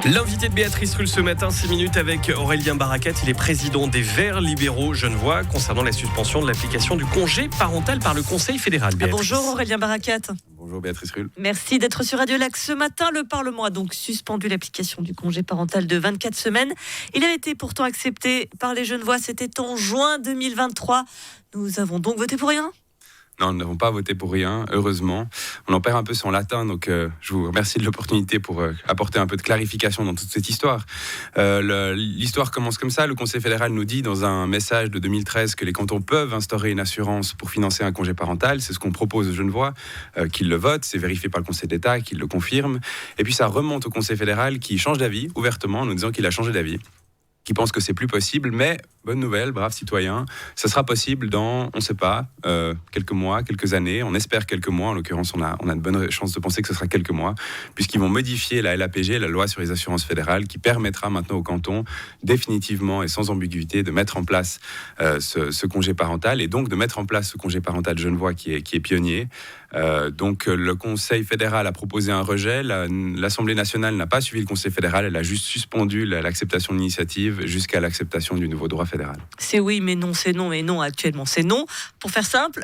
L'invité de Béatrice Rulle ce matin, 6 minutes avec Aurélien Barakat. Il est président des Verts libéraux genevois concernant la suspension de l'application du congé parental par le Conseil fédéral. Bonjour Aurélien Barakat. Bonjour Béatrice Rulle. Merci d'être sur Radio Lac. Ce matin, le Parlement a donc suspendu l'application du congé parental de 24 semaines. Il a été pourtant accepté par les Genevois. C'était en juin 2023. Nous avons donc voté pour rien ? Non, nous n'avons pas voté pour rien, heureusement. On en perd un peu son latin, donc je vous remercie de l'opportunité pour apporter un peu de clarification dans toute cette histoire. L'histoire commence comme ça. Le Conseil fédéral nous dit dans un message de 2013 que les cantons peuvent instaurer une assurance pour financer un congé parental. C'est ce qu'on propose aux Genevois, qu'ils le votent. C'est vérifié par le Conseil d'État, qu'il le confirme. Et puis ça remonte au Conseil fédéral qui change d'avis ouvertement en nous disant qu'il a changé d'avis, qui pense que c'est plus possible, mais bonne nouvelle, braves citoyens, ça sera possible dans, on ne sait pas, quelques mois, quelques années, on espère quelques mois, en l'occurrence on a de bonnes chances de penser que ce sera quelques mois, puisqu'ils vont modifier la LAPG, la loi sur les assurances fédérales, qui permettra maintenant au canton, définitivement et sans ambiguïté, de mettre en place ce congé parental, et donc de mettre en place ce congé parental genevois qui est pionnier. Donc le Conseil fédéral a proposé un rejet, l'Assemblée nationale n'a pas suivi le Conseil fédéral, elle a juste suspendu l'acceptation de l'initiative jusqu'à l'acceptation du nouveau droit fédéral. C'est oui, mais non, c'est non, mais non, actuellement c'est non. Pour faire simple,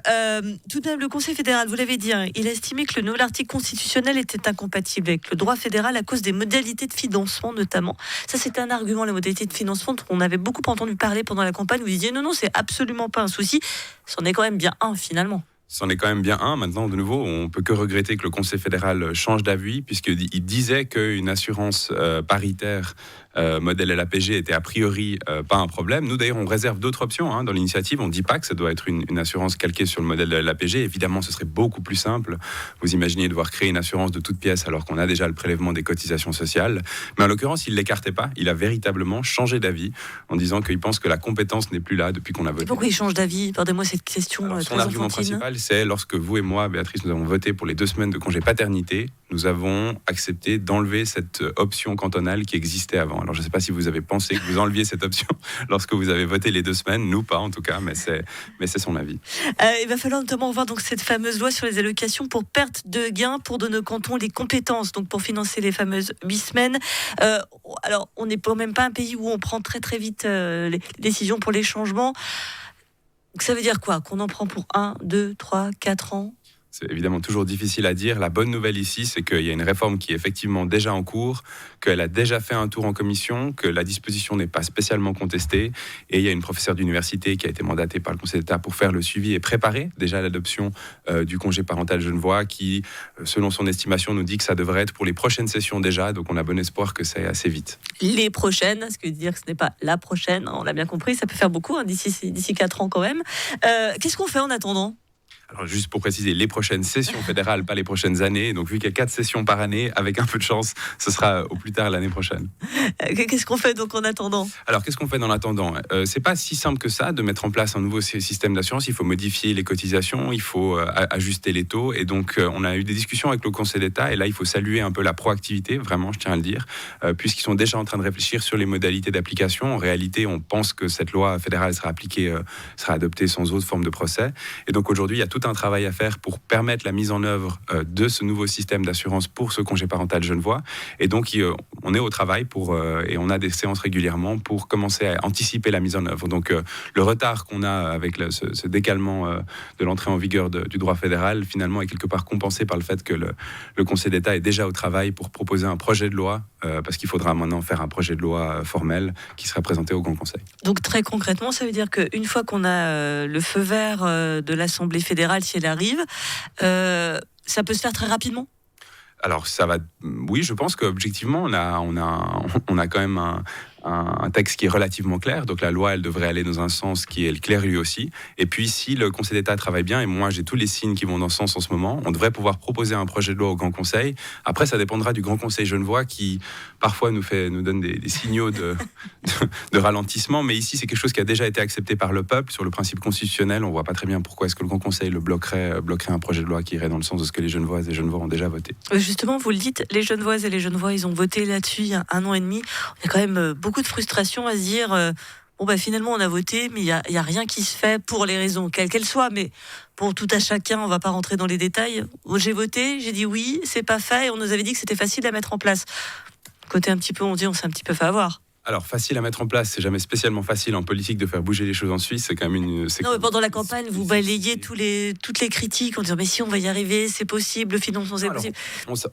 tout de même le Conseil fédéral, vous l'avez dit, il a estimé que le nouvel article constitutionnel était incompatible avec le droit fédéral à cause des modalités de financement notamment. Ça c'était un argument, les modalités de financement, on avait beaucoup entendu parler pendant la campagne, vous disiez non, c'est absolument pas un souci, c'en est quand même bien un finalement. C'en est quand même bien un. Maintenant, de nouveau, on ne peut que regretter que le Conseil fédéral change d'avis, puisqu'il disait qu'une assurance paritaire modèle LAPG était a priori pas un problème. Nous, d'ailleurs, on réserve d'autres options dans l'initiative. On ne dit pas que ça doit être une assurance calquée sur le modèle de LAPG. Évidemment, ce serait beaucoup plus simple. Vous imaginez devoir créer une assurance de toute pièce alors qu'on a déjà le prélèvement des cotisations sociales. Mais en l'occurrence, il ne l'écartait pas. Il a véritablement changé d'avis en disant qu'il pense que la compétence n'est plus là depuis qu'on a voté. Et pourquoi il change d'avis ? Pardonnez-moi cette question. Alors, très son argument enfantine. principal, c'est lorsque vous et moi, Béatrice, nous avons voté pour les 2 semaines de congé paternité, nous avons accepté d'enlever cette option cantonale qui existait avant. Alors, je ne sais pas si vous avez pensé que vous enleviez cette option lorsque vous avez voté les 2 semaines. Nous, pas en tout cas, mais c'est son avis. Il va falloir notamment revoir donc cette fameuse loi sur les allocations pour perte de gains pour donner aux cantons les compétences donc pour financer les fameuses 8 semaines. Alors, on n'est même pas un pays où on prend très très vite les décisions pour les changements. Donc ça veut dire quoi ? Qu'on en prend pour 1, 2, 3, 4 ans ? C'est évidemment toujours difficile à dire. La bonne nouvelle ici, c'est qu'il y a une réforme qui est effectivement déjà en cours, qu'elle a déjà fait un tour en commission, que la disposition n'est pas spécialement contestée. Et il y a une professeure d'université qui a été mandatée par le Conseil d'État pour faire le suivi et préparer déjà l'adoption du congé parental genevois qui, selon son estimation, nous dit que ça devrait être pour les prochaines sessions déjà. Donc on a bon espoir que c'est assez vite. Les prochaines, ce qui veut dire que ce n'est pas la prochaine, on l'a bien compris, ça peut faire beaucoup d'ici 4 ans quand même. Qu'est-ce qu'on fait en attendant ? Alors juste pour préciser, les prochaines sessions fédérales, pas les prochaines années. Donc vu qu'il y a 4 sessions par année, avec un peu de chance, ce sera au plus tard l'année prochaine. Qu'est-ce qu'on fait donc en attendant ? Alors qu'est-ce qu'on fait dans l'attendant ? C'est pas si simple que ça de mettre en place un nouveau système d'assurance. Il faut modifier les cotisations, il faut ajuster les taux. Et donc on a eu des discussions avec le Conseil d'État. Et là, il faut saluer un peu la proactivité, vraiment, je tiens à le dire, puisqu'ils sont déjà en train de réfléchir sur les modalités d'application. En réalité, on pense que cette loi fédérale sera appliquée, sera adoptée sans autre forme de procès. Et donc aujourd'hui, il y a tout un travail à faire pour permettre la mise en œuvre de ce nouveau système d'assurance pour ce congé parental genevois. Et donc, on est au travail et on a des séances régulièrement pour commencer à anticiper la mise en œuvre. Donc, le retard qu'on a avec ce décalement de l'entrée en vigueur du droit fédéral, finalement, est quelque part compensé par le fait que le Conseil d'État est déjà au travail pour proposer un projet de loi, parce qu'il faudra maintenant faire un projet de loi formel qui sera présenté au Grand Conseil. Donc, très concrètement, ça veut dire qu'une fois qu'on a le feu vert de l'Assemblée fédérale, si elle arrive, ça peut se faire très rapidement ? Alors ça va, oui, je pense qu'objectivement on a quand même un texte qui est relativement clair. Donc la loi, elle devrait aller dans un sens qui est clair lui aussi. Et puis si le Conseil d'État travaille bien, et moi j'ai tous les signes qui vont dans ce sens en ce moment, on devrait pouvoir proposer un projet de loi au Grand Conseil. Après, ça dépendra du Grand Conseil genevois qui parfois nous donne des signaux de ralentissement. Mais ici, c'est quelque chose qui a déjà été accepté par le peuple sur le principe constitutionnel. On voit pas très bien pourquoi est-ce que le Grand Conseil le bloquerait un projet de loi qui irait dans le sens de ce que les Genevoises et les Genevois ont déjà voté. Justement, vous le dites, les Genevoises et les Genevois, ils ont voté là-dessus il y a 1 an et demi. Il y a quand même beaucoup de frustration à se dire Finalement, on a voté, mais il y a rien qui se fait pour les raisons, quelles qu'elles soient. Mais pour tout à chacun, on va pas rentrer dans les détails. J'ai voté, j'ai dit oui, c'est pas fait, et on nous avait dit que c'était facile à mettre en place. Côté un petit peu, on s'est un petit peu fait avoir. Alors, facile à mettre en place, c'est jamais spécialement facile en politique de faire bouger les choses en Suisse. C'est quand même Non, mais pendant la campagne, vous balayez toutes les critiques en disant mais si on va y arriver, c'est possible, le financement c'est possible.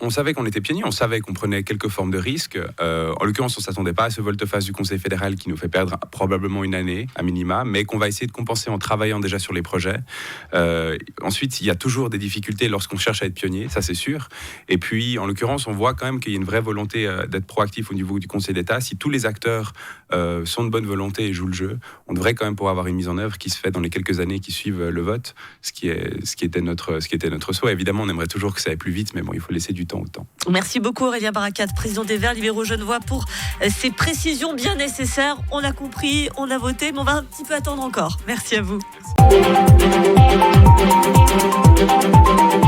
On savait qu'on était pionniers, on savait qu'on prenait quelques formes de risques. En l'occurrence, on ne s'attendait pas à ce volte-face du Conseil fédéral qui nous fait perdre probablement une année à minima, mais qu'on va essayer de compenser en travaillant déjà sur les projets. Ensuite, il y a toujours des difficultés lorsqu'on cherche à être pionnier, ça c'est sûr. Et puis, en l'occurrence, on voit quand même qu'il y a une vraie volonté d'être proactif au niveau du Conseil d'État. Si tous les acteurs sont de bonne volonté et jouent le jeu, on devrait quand même pouvoir avoir une mise en œuvre qui se fait dans les quelques années qui suivent le vote, ce qui était notre souhait. Évidemment, on aimerait toujours que ça aille plus vite, mais bon, il faut laisser du temps au temps. Merci beaucoup Aurélien Barakat, président des Verts libéraux genevois, pour ces précisions bien nécessaires. On a compris, on a voté, mais on va un petit peu attendre encore. Merci à vous. Merci.